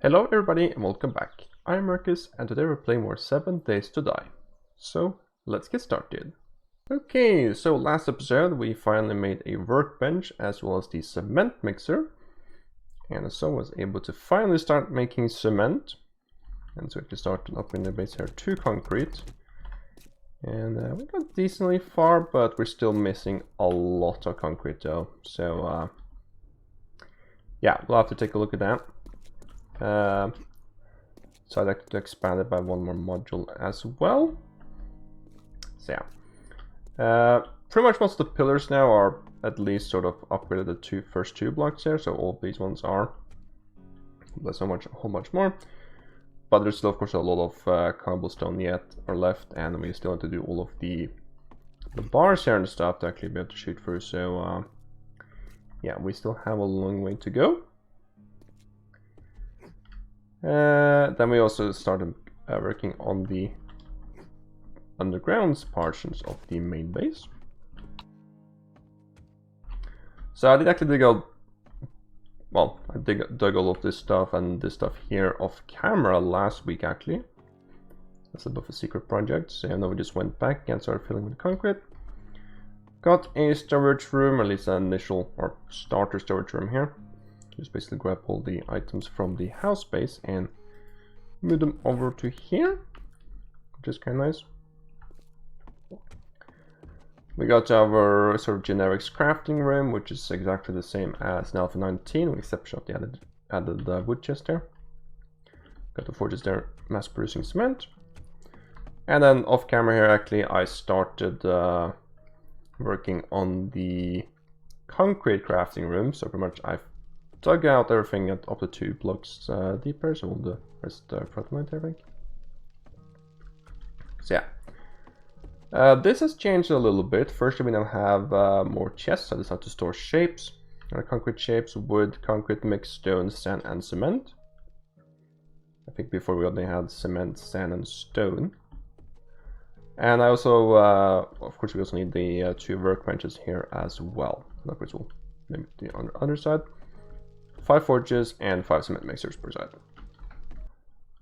Hello everybody and welcome back. I'm Merces and today we're playing more 7 Days to Die. So let's get started. Okay, so last episode we finally made a workbench as well as the cement mixer. And so I was able to finally start making cement. And so we can start up in the base here to concrete. And we got decently far, but we're still missing a lot of concrete though. So yeah, we'll have to take a look at that. So I'd like to expand it by one more module as well. So yeah, pretty much most of the pillars now are at least sort of upgraded the first two blocks here. So all these ones are. There's so much, a whole bunch more. But there's still, of course, a lot of cobblestone yet or left, and we still have to do all of the bars here and stuff to actually be able to shoot through. So yeah, we still have a long way to go. Then we also started working on the underground portions of the main base. So I did actually dig out, well, I dug all of this stuff and this stuff here off camera last week actually. That's a bit of a secret project, so now we just went back and started filling with concrete. Got a storage room, or at least an initial or starter storage room here. Just basically grab all the items from the house base and move them over to here, which is kind of nice. We got our sort of generic crafting room, which is exactly the same as in Alpha 19, with the exception of the added wood chest there. Got the forges there, mass producing cement. And then off camera here, actually, I started working on the concrete crafting room. So pretty much I've dug out everything up to 2 blocks deeper, so all the rest front I think. So yeah, this has changed a little bit. First, we now have more chests. I just have to store shapes, concrete shapes, wood, concrete, mixed stone, sand, and cement. I think before we only had cement, sand, and stone. And I also, of course, we also need the 2 workbenches here as well. Of course, we'll maybe the other side. 5 forges and 5 cement mixers per side.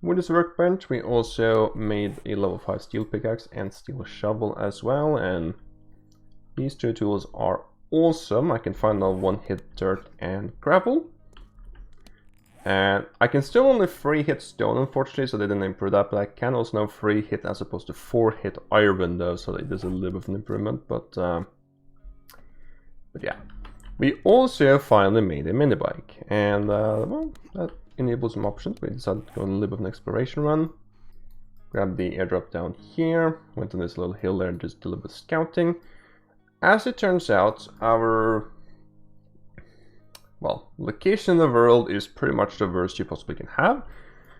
With this workbench, we also made a level 5 steel pickaxe and steel shovel as well, and these 2 tools are awesome. I can find now 1-hit dirt and gravel, and I can still only 3-hit stone unfortunately, so they didn't improve that, but I can also now 3-hit as opposed to 4-hit iron though, so there's a little bit of an improvement, but yeah. We also finally made a mini bike, and well, that enables some options. We decided to go on a little bit of an exploration run. Grab the airdrop down here, went on this little hill there and just did a little bit of scouting. As it turns out, our, well, location in the world is pretty much the worst you possibly can have.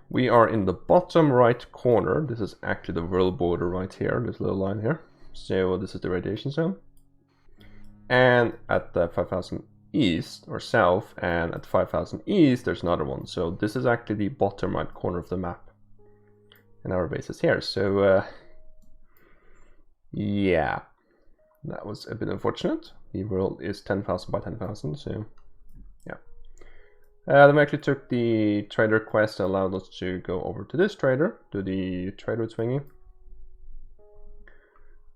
We are in the bottom right corner. This is actually the world border right here, this little line here. So this is the radiation zone. And at the 5000 east or south, and at 5000 east there's another one. So this is actually the bottom right corner of the map, and our base is here. So yeah, that was a bit unfortunate. The world is 10,000 by 10,000, so yeah. Then we actually took the trader quest and allowed us to go over to this trader, do the trader swingy.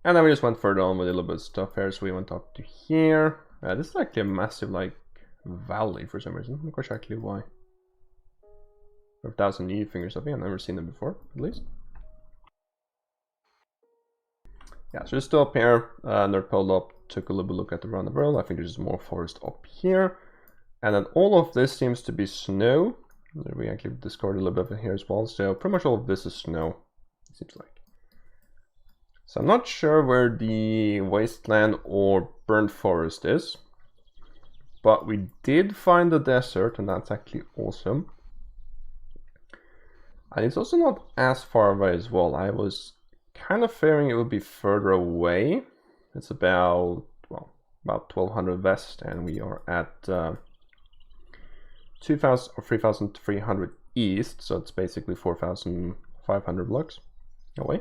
And then we just went further on with a little bit of stuff here, so we went up to here. This is actually a massive, like, valley for some reason. I'm not quite sure actually why. 1,000 new fingers up here, I've never seen them before, at least. Yeah, so just still up here, nerd pulled up, took a little bit look at around the world. I think there's more forest up here. And then all of this seems to be snow. We actually discovered a little bit of it here as well, so pretty much all of this is snow, it seems like. So I'm not sure where the wasteland or burnt forest is, but we did find the desert, and that's actually awesome. And it's also not as far away as well. I was kind of fearing it would be further away. It's about, well, about 1200 west, and we are at 2000 or 3300 east, so it's basically 4500 blocks away.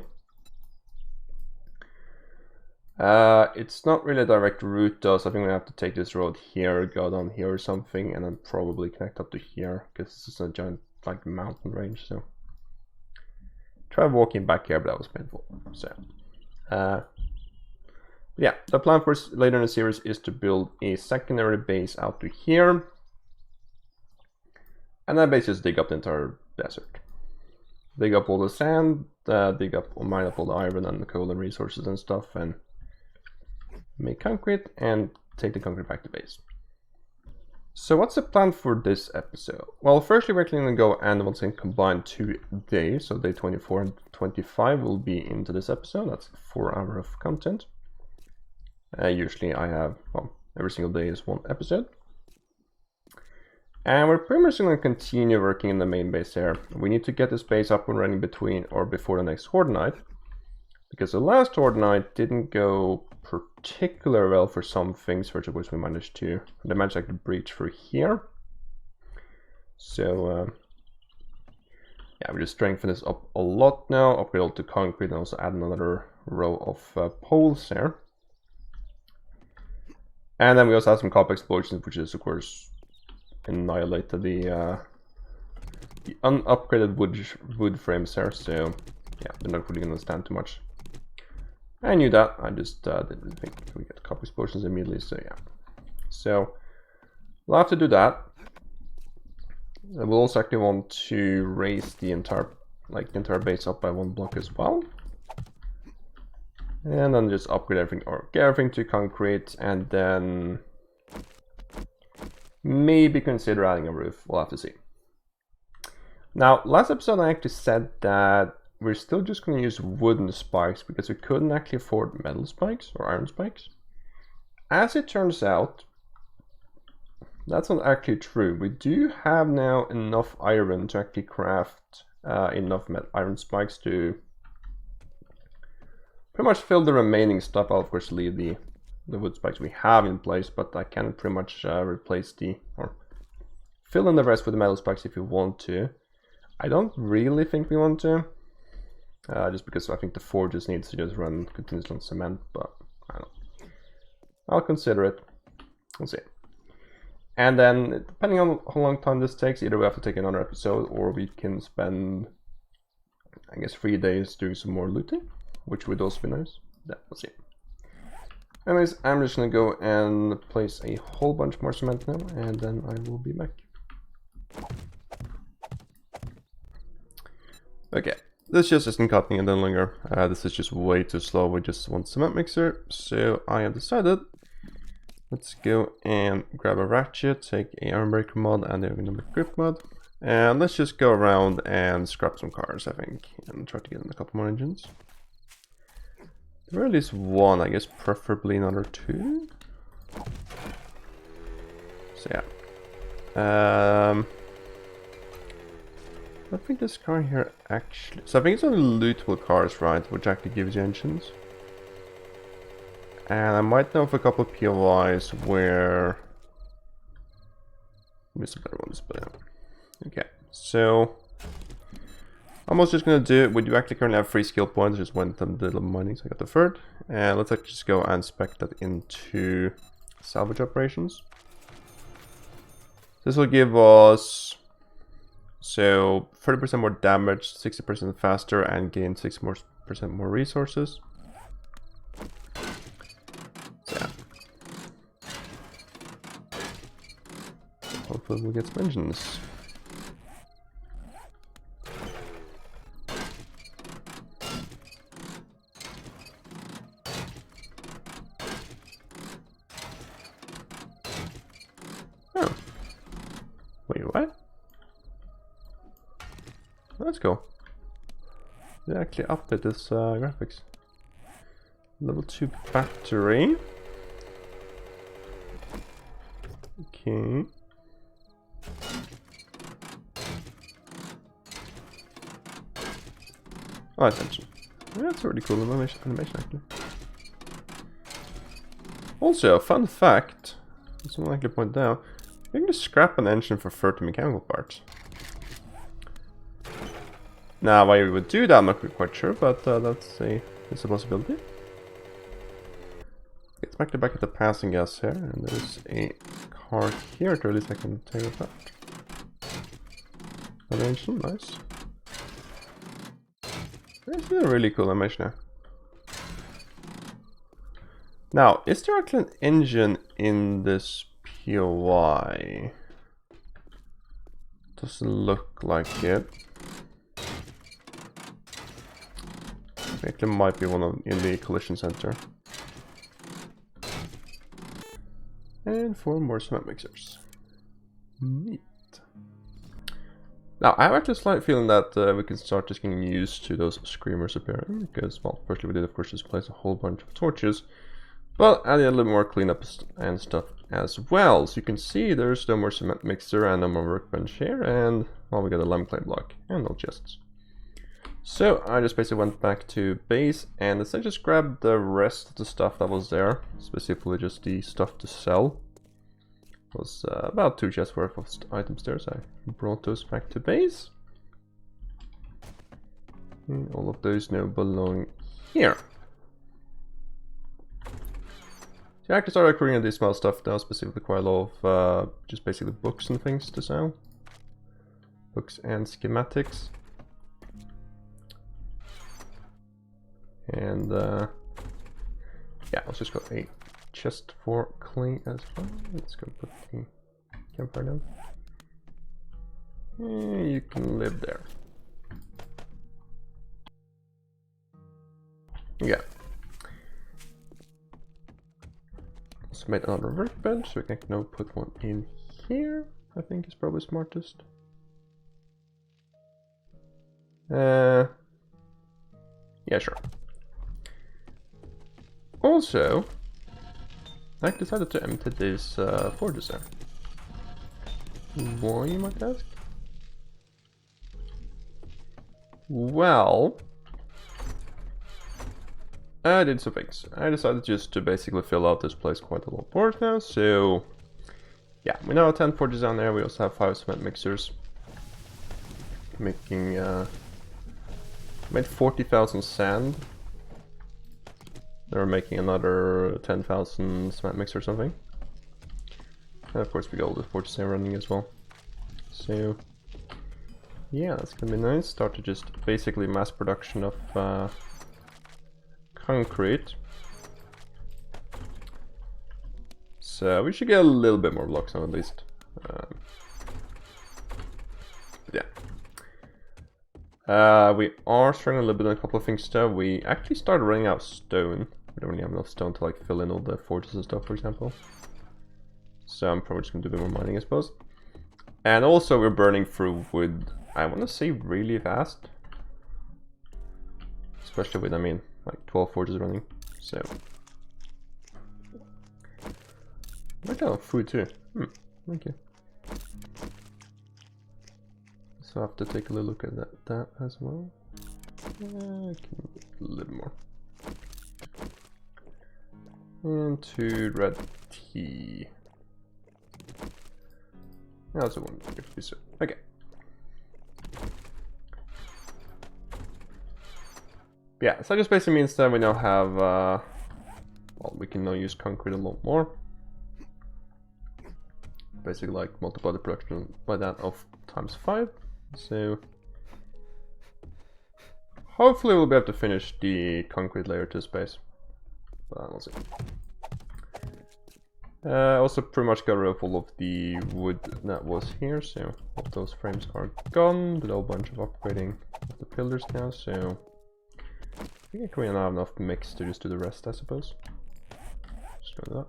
It's not really a direct route though, so I think we have to take this road here, go down here or something, and then probably connect up to here, because this is a giant like mountain range, so tried walking back here, but that was painful. So yeah, the plan for later in the series is to build a secondary base out to here, and that base just dig up the entire desert, dig up all the sand, dig up or mine up all the iron and the coal and resources and stuff, and make concrete and take the concrete back to base. So what's the plan for this episode? Well, firstly, we're actually going to go and once again combine 2 days, so day 24 and 25 will be into this episode. That's 4 hours of content. Usually I have, well, every single day is 1 episode. And we're pretty much going to continue working in the main base here. We need to get this base up and running between or before the next Horde Night, because the last Horde Night didn't go particularly well for some things. First of which we managed to breach through here. So yeah, we just strengthen this up a lot now, upgrade all to concrete, and also add another row of poles here. And then we also have some copper explosions, which is of course annihilated the unupgraded wood frames here. So yeah, they're not really gonna stand too much. I knew that, I just didn't think we get copper explosions immediately, so yeah. So we'll have to do that. We'll also actually want to raise the entire base up by 1 block as well. And then just upgrade everything, or get everything to concrete, and then maybe consider adding a roof. We'll have to see. Now, last episode I actually said that we're still just going to use wooden spikes because we couldn't actually afford metal spikes or iron spikes. As it turns out, that's not actually true. We do have now enough iron to actually craft enough iron spikes to pretty much fill the remaining stuff. I'll of course leave the wood spikes we have in place, but I can pretty much replace or fill in the rest with the metal spikes if you want to. I don't really think we want to. Just because I think the forges needs to just run continuously on cement, but I don't know. I'll consider it. We'll see. And then, depending on how long time this takes, either we have to take another episode, or we can spend, I guess, 3 days doing some more looting, which would also be nice. Yeah, we'll see. Anyways, I'm just gonna go and place a whole bunch more cement now, and then I will be back. Okay. This just isn't cutting it any longer. This is just way too slow with just 1 cement mixer. So I have decided, let's go and grab a ratchet, take a iron breaker mod and a grip mod. And let's just go around and scrap some cars, I think. And try to get in a couple more engines. There are at least 1, I guess, preferably another 2. So yeah. I think this car here actually... So I think it's only lootable cars, right? Which actually gives you engines. And I might know of a couple of POIs where... Maybe a better ones, but yeah. Okay, so... I'm also just going to do it. We do actually currently have 3 skill points. Just went and did a little mining, so I got the 3rd. And let's actually just go and spec that into salvage operations. This will give us... So 30% more damage, 60% faster, and gain 6% more resources. So yeah. Hopefully we'll get some engines. Oh. Wait, what? Let's go. They actually update this graphics. Level 2 battery. Okay. Oh, attention. That's a really cool animation actually. Also, fun fact, someone actually pointed out, you can just scrap an engine for 30 mechanical parts. Now, why we would do that, I'm not quite sure, but it's a possibility. Let's back at the passing gas here, and there's a car here, to at least I can take it back. Arrange them, nice. This is a really cool animation now. Now, is there actually an engine in this POI? Doesn't look like it. I think there might be one in the collision center. And 4 more cement mixers. Neat. Now, I have actually a slight feeling that we can start just getting used to those screamers appearing, because, well, firstly we did of course just place a whole bunch of torches, but adding a little more cleanup and stuff as well. So you can see there's no more cement mixer and no more workbench here, and, well, we got a lime clay block and no chests. So I just basically went back to base and essentially just grabbed the rest of the stuff that was there, specifically just the stuff to sell. It was about 2 chests worth of items there, so I brought those back to base. And all of those now belong here. So I actually started recording this small stuff now, specifically quite a lot of just basically books and things to sell. Books and schematics. And yeah, let's just go a chest for clay as well. Let's go put the campfire down. And you can live there. Yeah. Let's make another workbench, so we can now put one in here. I think is probably smartest. Yeah, sure. Also, I decided to empty these forges there. Why, you might ask? Well, I did some things. I decided just to basically fill out this place quite a lot more now, so yeah, we now have 10 forges down there. We also have 5 cement mixers, making made 40,000 sand. They're making another 10,000 cement mix or something. And of course we got all the forges there running as well. So yeah, that's gonna be nice. Start to just basically mass production of concrete. So we should get a little bit more blocks now at least. Yeah. We are struggling a little bit on a couple of things though. We actually started running out of stone. We don't really have enough stone to like fill in all the forges and stuff, for example. So I'm probably just gonna do a bit more mining, I suppose. And also we're burning through wood, I wanna say really fast. Especially with, I mean, like 12 forges running. So I got food too. Okay. So I have to take a little look at that as well. Yeah, I can get a little more. And 2 red tea. I also want to give this. Okay. Yeah, so this basically means that we now have, well, we can now use concrete a lot more. Basically, like multiply the production by that of ×5. So hopefully we'll be able to finish the concrete layer to space. But we'll see. Also pretty much got rid of all of the wood that was here, so all those frames are gone. Did a whole bunch of upgrading of the pillars now, so I think we now have enough mix to just do the rest, I suppose. Just go to that.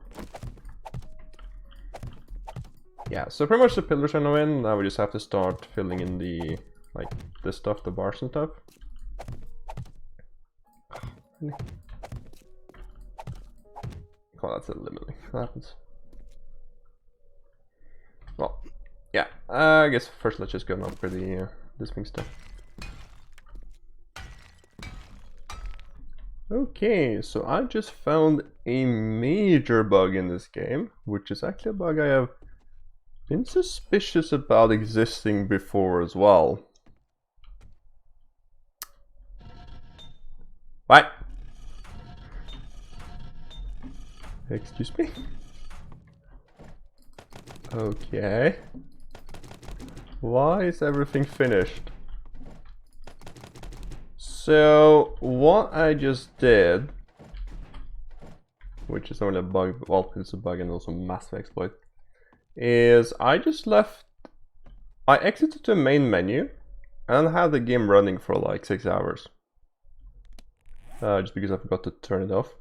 Yeah, so pretty much the pillars are now in. Now we just have to start filling in the, like, this stuff, the bars and stuff. Really? Oh, that's a limiting. What happens? Well, yeah, I guess first let's just go and upgrade the this thing stuff. Okay, so I just found a major bug in this game, which is actually a bug I have been suspicious about existing before as well. What? Excuse me? Okay. Why is everything finished? So, what I just did, which is only a bug, well, it's a bug and also massive exploit, is I exited the main menu and had the game running for like 6 hours. Just because I forgot to turn it off.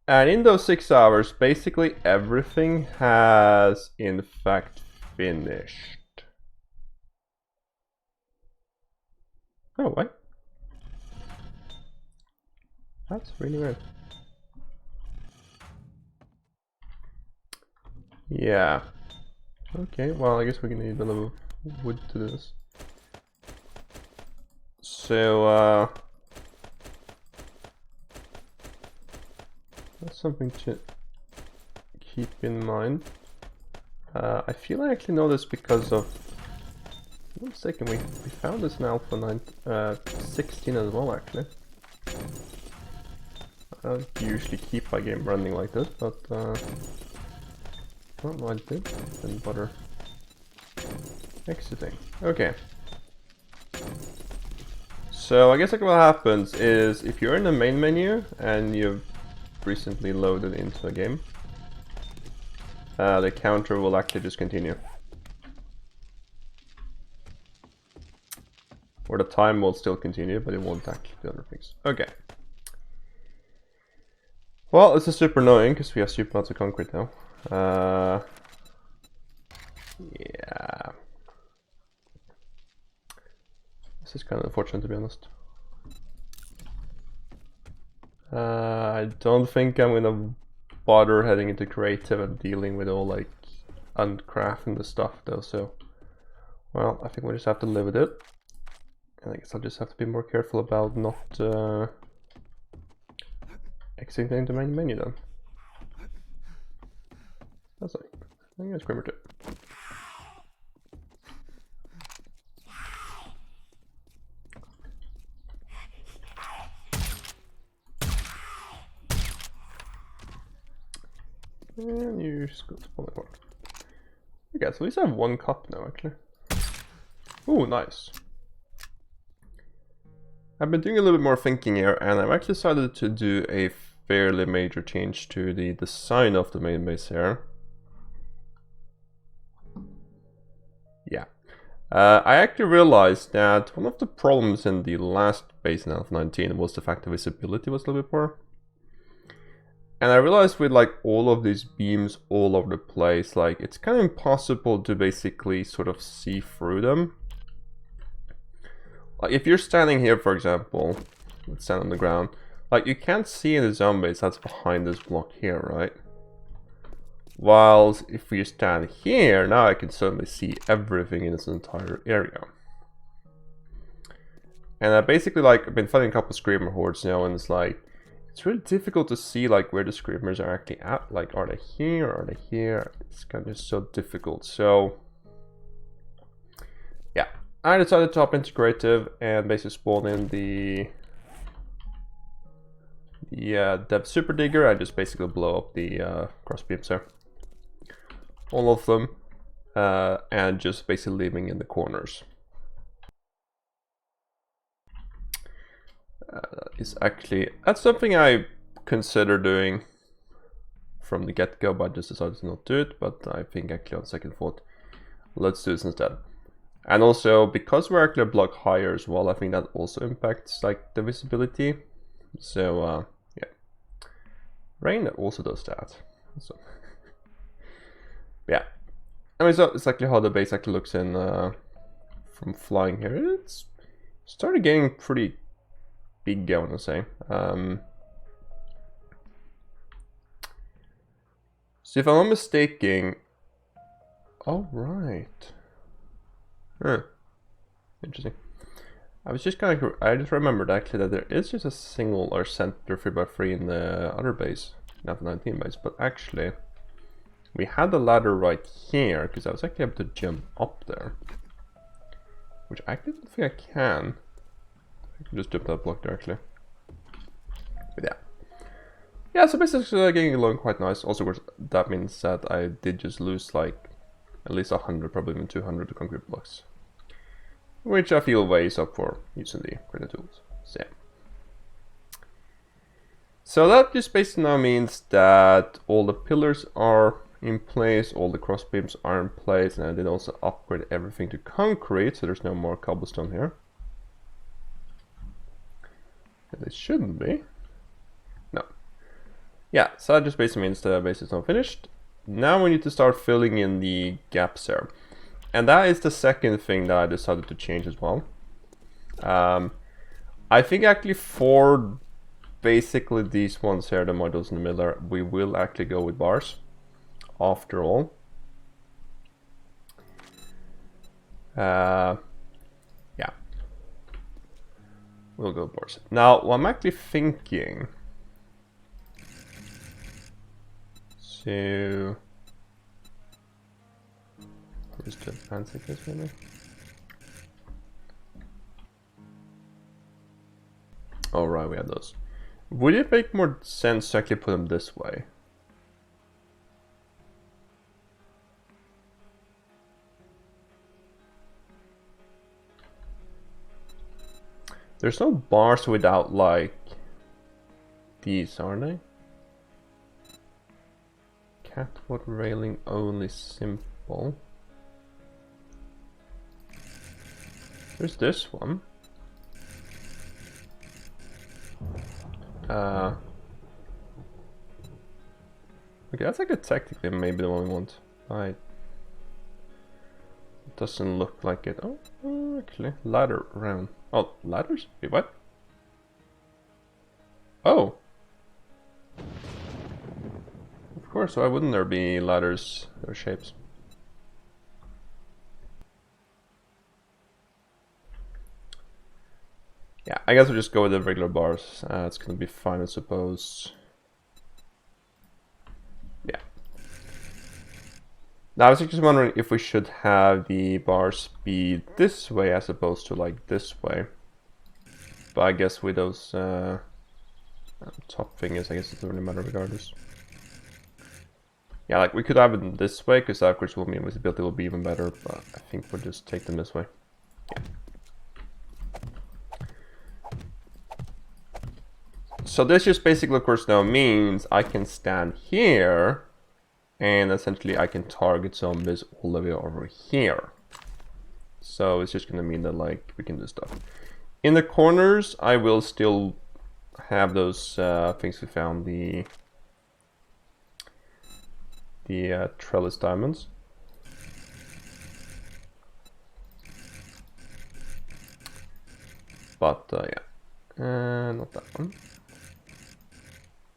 And in those 6 hours, basically everything has in fact finished. Oh, what? That's really weird. Yeah. Okay, well, I guess we can need a little wood to do this. So, that's something to keep in mind. I feel I actually know this because of... 1 second, we found this in Alpha 16 as well, actually. I don't usually keep my game running like this, but oh, no, I didn't bother exiting. Okay. So I guess like what happens is if you're in the main menu and you've recently loaded into a game, the counter will actually just continue. Or the time will still continue, but it won't actually do other things. Okay. Well, this is super annoying because we have super lots of concrete now. Yeah. This is kind of unfortunate, to be honest. I don't think I'm gonna bother heading into creative and dealing with all like uncrafting the stuff though, so well, I think we'll just have to live with it. And I guess I'll just have to be more careful about not exiting the main menu then. That's like, I think it's Grimmer too. And you just go to spawn the corner. Okay, so at least I have 1 cup now actually. Ooh, nice. I've been doing a little bit more thinking here, and I've actually decided to do a fairly major change to the design of the main base here. Yeah. I actually realized that one of the problems in the last base in Alpha 19 was the fact that visibility was a little bit poor. And I realized with like all of these beams all over the place, like it's kind of impossible to basically sort of see through them. Like if you're standing here, for example, let's stand on the ground, like you can't see any zombies that's behind this block here, right? Whilst if you stand here, now I can certainly see everything in this entire area. And I basically like, I've been fighting a couple of screamer hordes now, and it's like, it's really difficult to see like where the screamers are actually at. Like, are they here? Are they here? It's kind of so difficult. So, yeah, I decided to hop into creative and basically spawn in the dev super digger. I just basically blow up the cross beams there, all of them, and just basically leaving in the corners. That's something I consider doing from the get-go, but I just decided to not do it. But I think actually on second thought, let's do this instead. And also because we're actually a block higher as well, I think that also impacts like the visibility. So yeah, rain also does that. So yeah, I mean, so it's actually how the base actually looks in from flying here. It's started getting pretty big, I want to say. So if I'm not mistaken, all right. Huh. Interesting. I was just kind of, I just remembered actually that there is just a single or center 3x3 in the other base, not the 19 base, but actually we had the ladder right here because I was actually able to jump up there, which I actually don't think I can. I can just jump that block there actually. But yeah. Yeah, so basically getting along quite nice. Also, that means that I did just lose like at least 100, probably even 200 concrete blocks. Which I feel weighs up for using the granite tools. So yeah. So that just basically now means that all the pillars are in place, all the cross beams are in place, and I did also upgrade everything to concrete, so there's no more cobblestone here. And it shouldn't be. No. Yeah, so that just basically means the base is now finished. Now we need to start filling in the gaps here. And that is the second thing that I decided to change as well. I think actually for basically these ones here, the modules in the middle, we will actually go with bars after all. Yeah, we'll go bars. Now, what I'm actually thinking, so just to advance this maybe. All right, we have those. Would it make more sense to actually put them this way? There's no bars without like these, are they? Catwalk railing only simple. There's this one. Okay, that's like technically maybe the one we want. It doesn't look like it. Oh, actually, ladder round. Oh, ladders? Wait, what? Oh! Of course, why wouldn't there be ladders or shapes? Yeah, I guess we'll just go with the regular bars. It's gonna be fine, I suppose. Yeah. Now I was just wondering if we should have the bars be this way as opposed to like this way. But I guess with those top fingers, I guess it doesn't really matter regardless. Yeah, like we could have it this way, because that of course will mean visibility will be even better, but I think we'll just take them this way. Yeah. So this just basically of course now means I can stand here and essentially I can target zombies all the way over here. So it's just gonna mean that like we can do stuff. In the corners I will still have those things we found, the trellis diamonds. But yeah, not that one.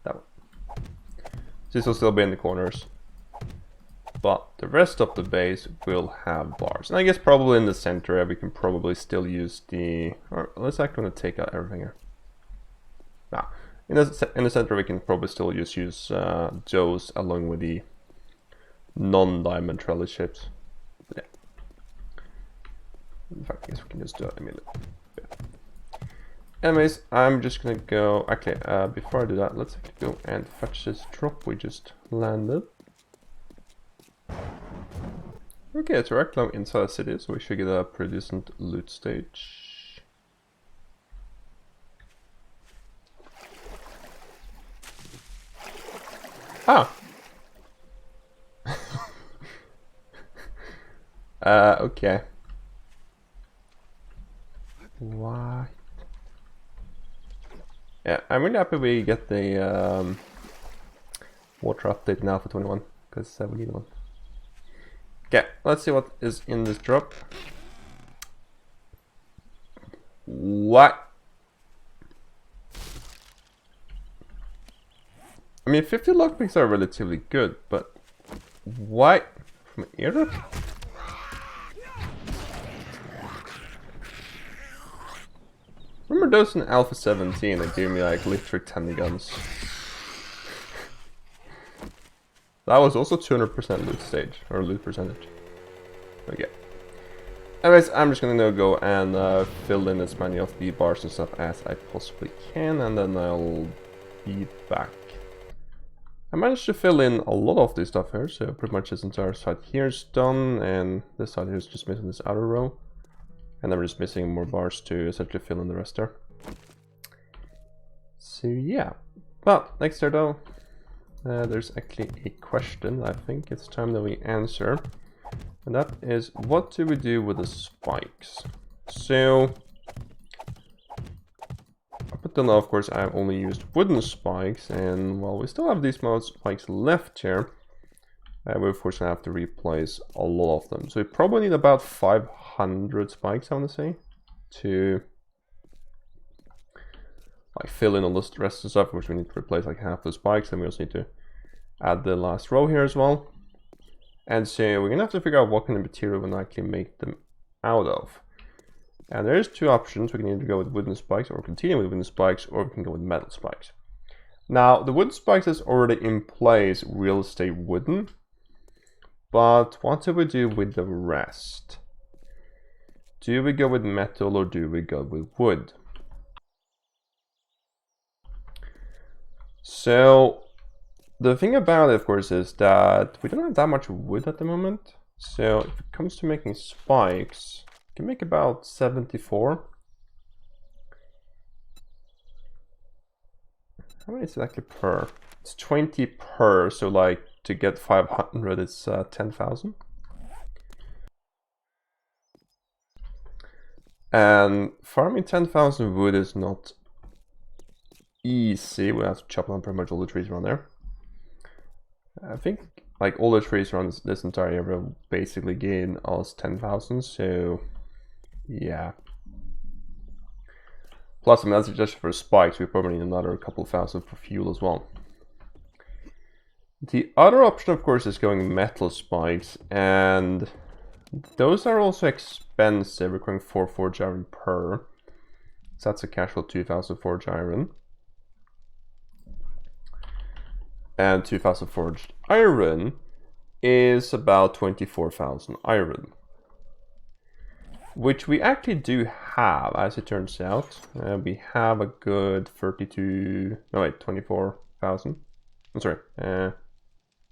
That one. This will still be in the corners. But the rest of the base will have bars. And I guess probably in the center we can probably still use the... Or let's actually take out everything here. Nah. In the center we can probably still use those along with the non-diamond trellis shapes. But yeah. In fact, I guess we can just do it immediately. Yeah. Anyways, I'm just gonna go... Okay, before I do that, let's actually go and fetch this drop we just landed. Okay, it's right now inside the city, so we should get a pretty decent loot stage. Ah! Okay. What? Yeah, I'm really happy we get the water update now for 21, because we need one. Okay, let's see what is in this drop. What? I mean, 50 lockpicks are relatively good, but what? From Europe? Remember those in Alpha 17 that gave me like literally 10 guns? That was also 200% loot stage, or loot percentage. Okay. Anyways, I'm just gonna go and fill in as many of the bars and stuff as I possibly can, and then I'll be back. I managed to fill in a lot of this stuff here, so pretty much this entire side here is done, and this side here is just missing this outer row. And then we're just missing more bars to essentially fill in the rest there. So yeah, but next here though, there's actually a question I think it's time that we answer. And that is, what do we do with the spikes? So, up until now, of course, I've only used wooden spikes, and while we still have these amount of spikes left here, we're of course gonna have to replace a lot of them. So we probably need about 500 spikes, I want to say, to like fill in all the rest of the stuff, which we need to replace like half the spikes, and we also need to add the last row here as well. And so we're gonna have to figure out what kind of material we can actually make them out of. And there's two options. We can either go with wooden spikes or continue with wooden spikes, or we can go with metal spikes. Now, the wooden spikes is already in place, will stay wooden. But what do we do with the rest? Do we go with metal or do we go with wood? So, the thing about it, of course, is that we don't have that much wood at the moment. So if it comes to making spikes, we can make about 74. How many is it actually per? It's 20 per, so like to get 500 it's 10,000. And farming 10,000 wood is not easy. We have to chop down pretty much all the trees around there. I think like all the trees around this entire area will basically gain us 10,000, so yeah. Plus, I mean, that's just for spikes. We probably need another couple thousand for fuel as well. The other option, of course, is going metal spikes, and those are also expensive, requiring 4 forged iron per. So that's a casual 2,000 forged iron. And 2,000 forged iron is about 24,000 iron. Which we actually do have, as it turns out. We have a good 24,000. I'm sorry.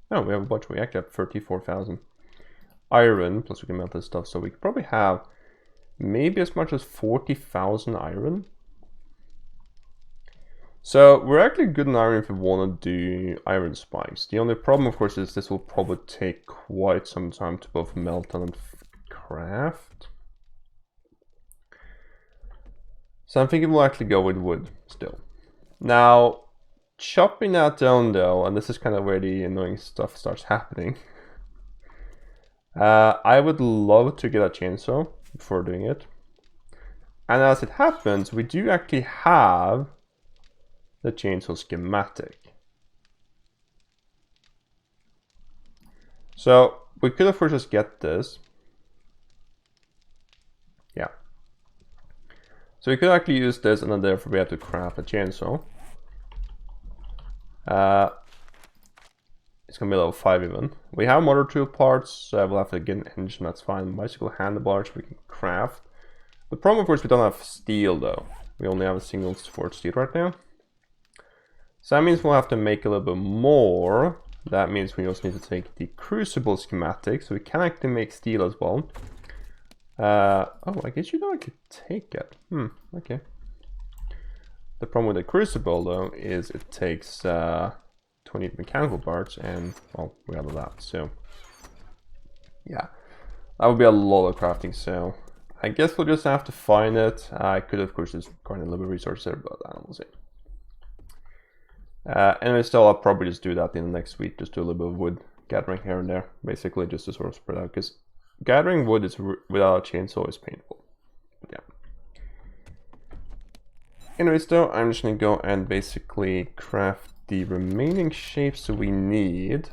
No, we have a bunch. We actually have 34,000 iron, plus we can melt this stuff. So we could probably have maybe as much as 40,000 iron. So we're actually good in iron if we want to do iron spikes. The only problem, of course, is this will probably take quite some time to both melt and craft. So I'm thinking we'll actually go with wood still. Now, chopping that down though, and this is kind of where the annoying stuff starts happening. I would love to get a chainsaw before doing it. And as it happens, we do actually have the chainsaw schematic. So we could of course just get this. Yeah. So we could actually use this, and then therefore we have to craft a chainsaw. It's gonna be level 5 even. We have motor tool parts, so we'll have to get an engine, that's fine. Bicycle handlebars we can craft. The problem, of course, we don't have steel though. We only have a single forged steel right now. So that means we'll have to make a little bit more. That means we also need to take the crucible schematic, so we can actually make steel as well. Oh, I guess you don't actually take it. Okay. The problem with the crucible though is it takes 20 mechanical parts, and well, we have that. So yeah, that would be a lot of crafting. So I guess we'll just have to find it. I could of course just grind a little bit of resources there, but I don't know. Anyway, still, I'll probably just do that in the next week. Just do a little bit of wood gathering here and there, basically just to sort of spread out. Because gathering wood is without a chainsaw is painful. But yeah. Anyways, though, I'm just gonna go and basically craft the remaining shapes that we need.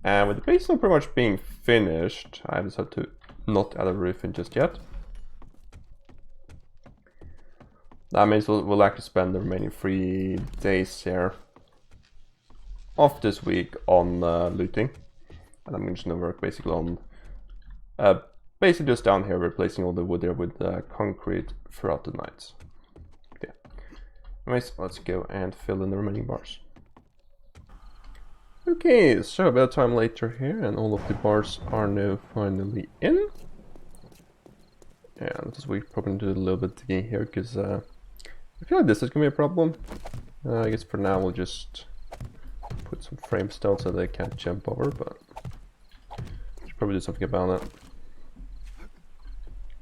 And with the base now pretty much being finished, I just have to not add a roof in just yet. That means we'll actually spend the remaining 3 days here of this week on looting, and I'm just gonna work basically on basically just down here replacing all the wood there with concrete throughout the nights. Yeah. Anyways, let's go and fill in the remaining bars. Okay, so a bit of time later here, and all of the bars are now finally in. And this we're probably do a little bit digging here, because I feel like this is going to be a problem. I guess for now we'll just put some frames down so they can't jump over, but should probably do something about it.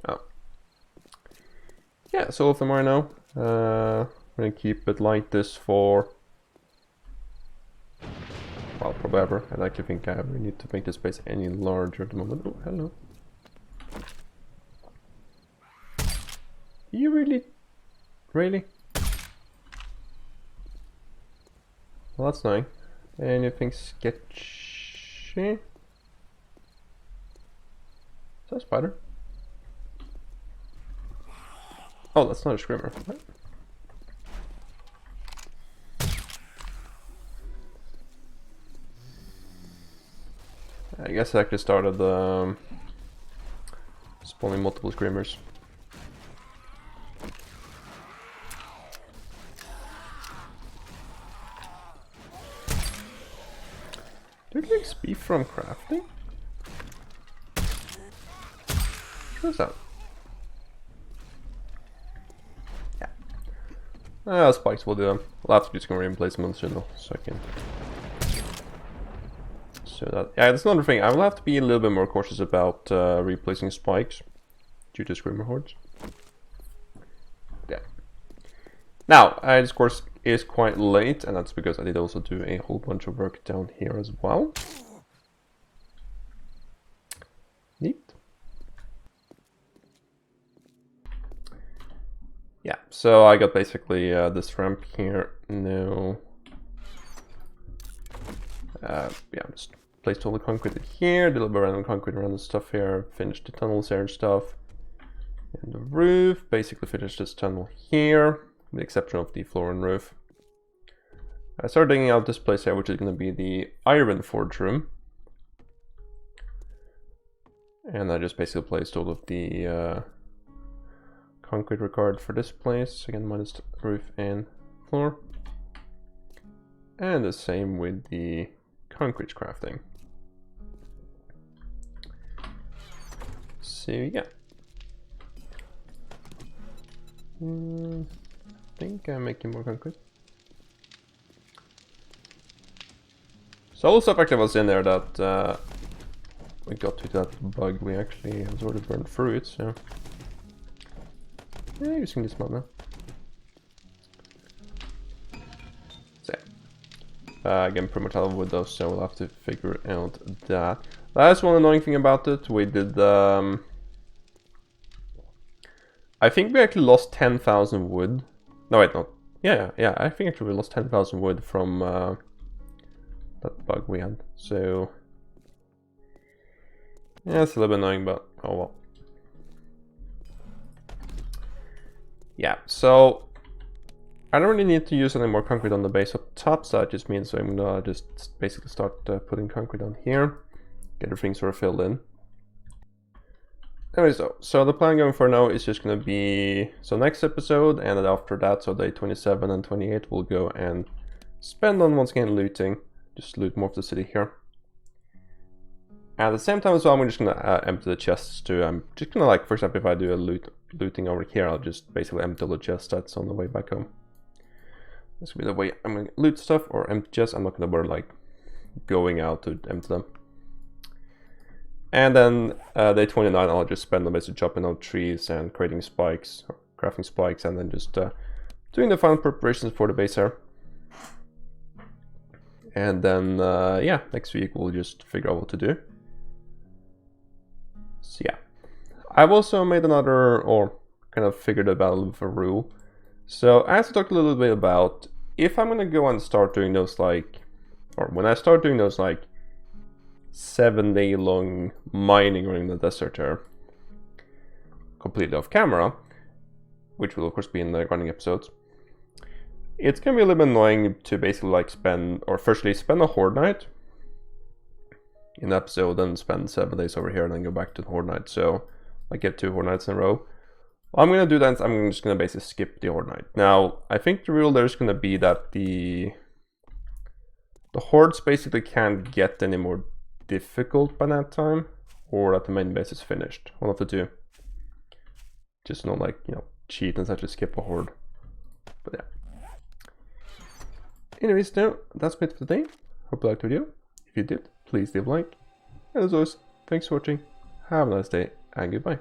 Oh. Yeah, so all of them are now. We're going to keep it like this for... well, probably ever. I actually think I really need to make this space any larger at the moment. Oh, hello. You really? Really? Well, that's nice. Anything sketchy? Is that a spider? Oh, that's not a screamer. What? I guess I actually started spawning multiple screamers. Do you get XP from crafting? What's that? Yeah. Spikes will do them. We'll have to do some replacements soon though, so I can... so that... yeah, that's another thing. I will have to be a little bit more cautious about replacing spikes due to screamer hordes. Yeah. Now, this course is quite late, and that's because I did also do a whole bunch of work down here as well. Neat. Yeah, so I got basically this ramp here now. Yeah, just placed all the concrete in here, did a little bit of random concrete around the stuff here, finished the tunnels here and stuff. And the roof, basically finished this tunnel here, with the exception of the floor and roof. I started digging out this place here, which is going to be the iron forge room. And I just basically placed all of the concrete required for this place, again minus the roof and floor. And the same with the concrete crafting. So yeah. I think I'm making more concrete. So all the stuff actually was in there that we got to that bug. We actually have already burned through it, so yeah, using this mod now. So yeah. Again, pretty much out of wood though, so we'll have to figure out that. That's one annoying thing about it. We did I think we actually lost 10,000 wood. No, wait, no. Yeah, I think actually we lost 10,000 wood from that bug we had. So yeah, it's a little bit annoying, but oh well. Yeah, so I don't really need to use any more concrete on the base up top, so that just means I'm gonna just basically start putting concrete on here, get everything sort of filled in. Anyway, so the plan going for now is just going to be, so next episode and then after that, so day 27 and 28, we'll go and spend on once again looting, just loot more of the city here. At the same time as well, I'm just going to empty the chests too. I'm just going to, like, for example, if I do a looting over here, I'll just basically empty the chest that's on the way back home. This will be the way I'm going to loot stuff or empty chests. I'm not going to bother like going out to empty them. And then day 29, I'll just spend on basically chopping out trees and creating spikes, or crafting spikes, and then just doing the final preparations for the base here. And then, yeah, next week we'll just figure out what to do. So yeah, I've also made another, or kind of figured out a little bit of a rule. So as I talked a little bit about, if I'm gonna go and start doing those like, or when I start doing those like 7-day long mining around the desert here, completely off camera, which will of course be in the running episodes, it's gonna be a little bit annoying to basically like spend, or firstly spend a horde night in the episode, then spend 7 days over here and then go back to the horde night. So I get 2 horde nights in a row. I'm gonna do that. I'm just gonna basically skip the horde night. Now I think the rule there is gonna be that the The hordes basically can't get any more difficult by that time, or that the main base is finished. One of the two. Just not like, you know, cheat and such to skip a horde. But yeah. Anyways, though, that's it for today. Hope you liked the video. If you did, please leave a like. And as always, thanks for watching. Have a nice day, and goodbye.